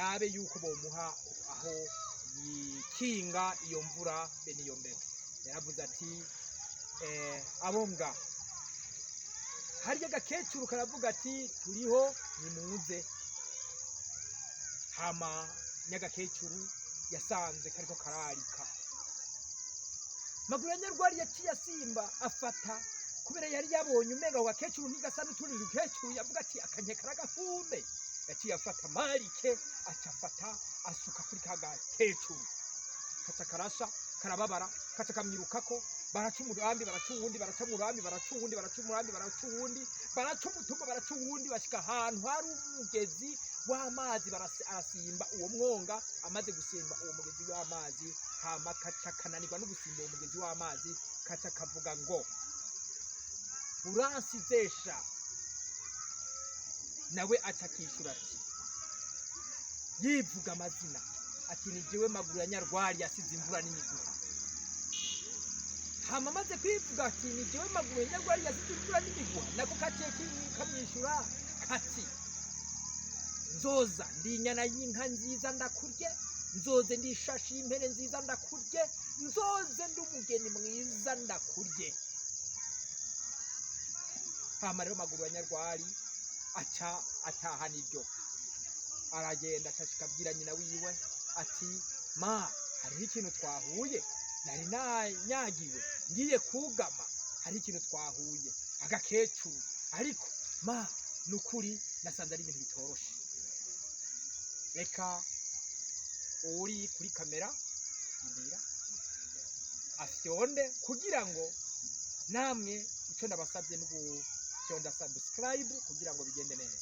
barabe yuko bomuha aho yikinga iyo mvura be niyo mbeho. Yaravuze ati abombwa harya gakecuru karavuga ati turiho nimuze. Hama nyagakecuru yasanze kariko kararika. Maguru ya Nyarwari yaciye asimba afata kubera yari yabonye umenga ngo gakecuru ntigasa n'utundi dukecuru, yavuga ati akanyekara gahume. Yaciye afata marike acafata asuka kuri ka gakecuru, kaca karasha karababara, kaca kamyirukako, baraca umurambi baraca uwundi, baraca umurambi baraca uwundi, baraca umurambi baraca uwundi, baraca umutumba baraca uwundi, bashika ahantu hari umugezi w'amazi arasimba uwo mwonga. Amaze gusimba uwo mugezi w'amazi, hama kaca kananirwa no gusimba uwo mugezi w'amazi, kaca kavuga ngo uransizesha. Nawe aca kishura ati yivuga amazina ati ni jewe Maguru ya Nyarwari yasize imvura n'imiguha. Hama maze kwivuga ati ni jewe Maguru ya Nyarwari yasize imvura n'imiguha, nako kaciye kamyishura kati nzoza ndi inyana y'inka nziza ndakurye, nzoze ndi ishashi y'impene nziza ndakurye, nzoze ndi umugeni mwiza ndakurye. Hama rero Maguru ya Nyarwari aca atahana ibyo, aragenda akabwira nyina wiwe ati ma hariho ikintu twahuye, nari nanyagiwe ngiye kugama, hari ikintu twahuye agakecuru, ariko ma nukuri nasanze ari ibintu bitoroshe. Reka uri kuri kamera ndira afyonde kugira ngo namwe icyo ndabasabye n'ubu cyo ndasubscribe kugira ngo bigende neza.